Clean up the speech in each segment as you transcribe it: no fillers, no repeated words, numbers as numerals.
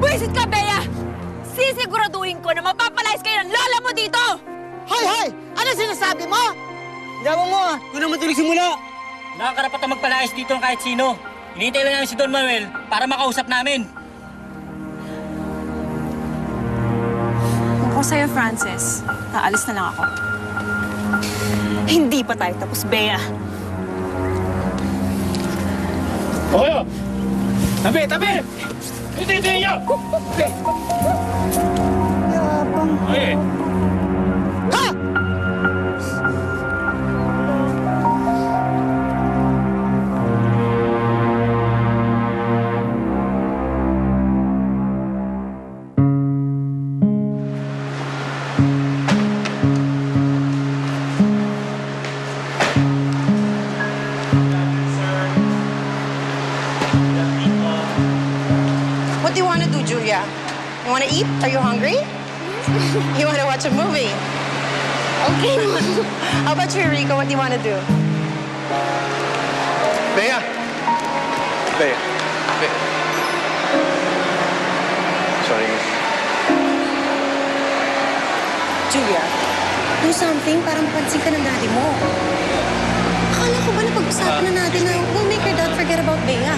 Buisit ka, Bea! Sisiguraduhin ko na mapapalayas kayo ng lola mo dito! Hoy, hoy! Ano sinasabi mo? Yawa mo, ikaw naman tuloy simula. Nakakarapat magpalayas dito ng kahit sino. Hinihintay lang namin si Don Manuel para makausap namin. Ako sa'yo, Francis. Naalis na lang ako. Hindi pa tayo tapos, Bea. Okay! Tabi! Tabi! Hindi niyo! Yabang. Okay! Ha! What do you want to do, Julia? You want to eat? Are you hungry? You want to watch a movie? Okay. How about you, Rico? What do you want to do? Bea! Bea. Bea. Sorry. Julia, do something para mapansin ka ng daddy mo. Akala ko ba napag-usapan na natin na we'll make your dad forget about Bea?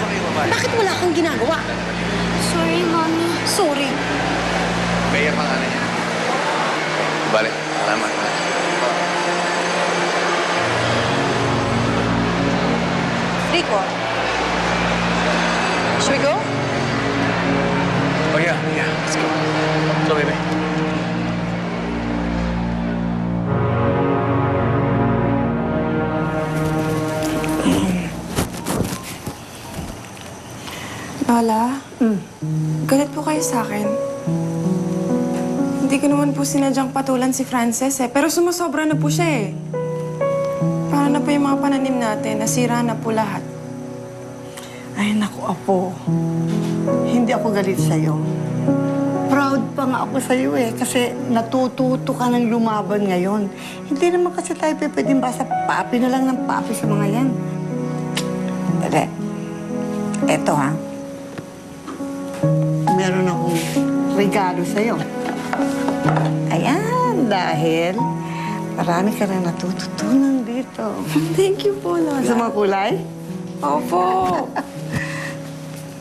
Bakit wala kang ginagawa? Sorry, Mommy. Sorry. Bea pangalan niya. Bale, salamat. Rico, should we go? Oh yeah, let's go. Go, baby. Lola, galit po kayo sa akin. Hindi ko naman po sinadyang patulan si Frances pero sumasobra na po siya Para na po yung mga pananim natin, nasira na po lahat. Ay, naku, Apo. Hindi ako galit sa'yo. Proud pa nga ako sa'yo kasi natututo ka ng lumaban ngayon. Hindi naman kasi tayo pwedeng basta papi na lang ng papi sa mga yan. Dali. Eto, ha. Meron akong regalo sa'yo. Ayan, dahil marami ka na natututunan dito. Thank you po, Lola. Gusto mo kulay? Opo.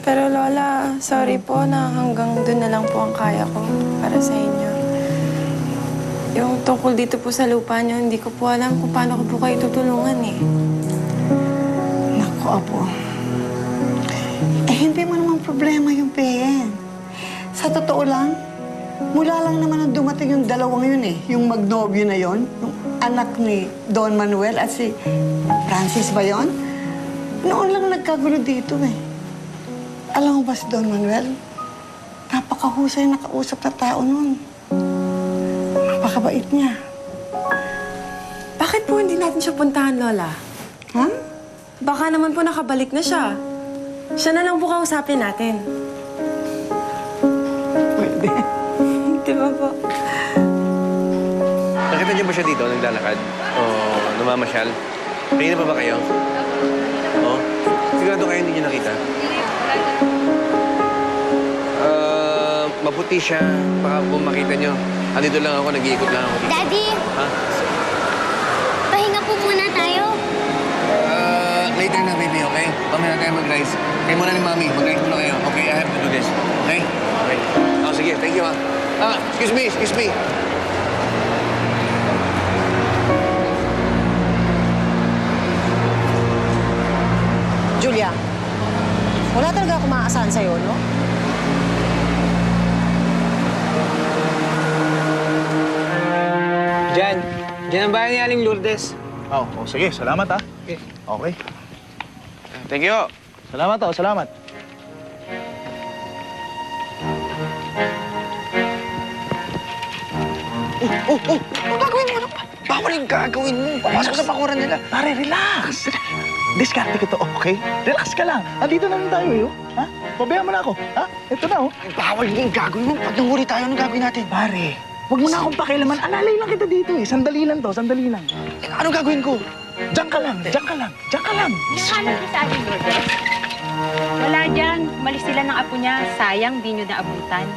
Pero Lola, sorry po na hanggang doon na lang po ang kaya ko para sa inyo. Yung tungkol dito po sa lupa niyo, hindi ko po alam kung paano ko po kayo tutulungan Naku, Apo. Hindi mo naman problema yung payan. Sa totoo lang, mula lang naman ang dumating yung dalawang yun yung magnobyo na yon, yung anak ni Don Manuel at si Francis ba yun? Noon lang nagkagulo dito Alam mo ba si Don Manuel? Napakahusay na kausap na tao noon. Napakabait niya. Bakit po hindi natin siya puntahan, Lola? Ha? Baka naman po nakabalik na siya. Siya na lang po kausapin natin. Pwede. Di ba po? Nakita niyo ba siya dito, naglalakad? O namamasyal? Kanina pa ba kayo? Oo? Sigurado kayo hindi niyo nakita? Maputi siya. Baka kung makita niyo. Andito lang ako, nag-iikot lang ako. Daddy, Ha? pahinga po muna tayo. Later na, baby, okay? Pamaya na tayo mag-rice. Kayo muna ni Mami. Mag-rice muna kayo. Okay, I have to do this. Okay? Okay. Oh, sige. Thank you, ha. Excuse me, excuse me. Julia, wala talaga ako maaasahan sa'yo, no? Diyan ang bayan ni Aling Lourdes. Sige, salamat ha. Okay. Okay. Thank you. Salamat salamat. Ano gagawin mo? Bawal yung gagawin mo. Papasok sa pakuran nila. Pare, relax. Diskarte ko to, okay? Relax ka lang. Andito na lang tayo Ha? Pabayaan mo na ako. Ha? Ito na Ay, bawal yung gagawin mo. Pag nahuli tayo, anong gagawin natin? Pare, huwag mo na akong pakialaman. Alalay lang kita dito Sandali lang to, sandali lang. Anong gagawin ko? Diyan ka lang, diyan ka lang, diyan ka lang. Nakahanap ka sa ating Lourdes. Wala dyan. Umalis sila ng apo niya. Sayang, di nyo naabutan.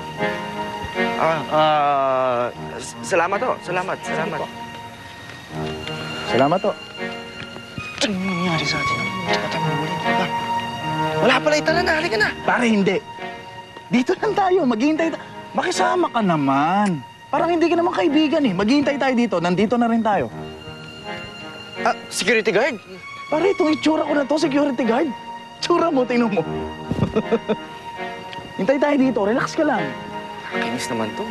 Salamat to. Salamat. Salamat to. Ano nangyari sa atin? Hindi na tayo mahulit. Wala pala itala na. Halika na. Pare, hindi. Dito lang tayo. Maghihintay tayo. Makisama ka naman. Parang hindi ka naman kaibigan eh. Maghihintay tayo dito. Nandito na rin tayo. Security guard? Pare, itong itsura ko na to, security guard. Tsura mo, tingnan mo. Hintay tayo dito. Relax ka lang. Nakakainis naman to.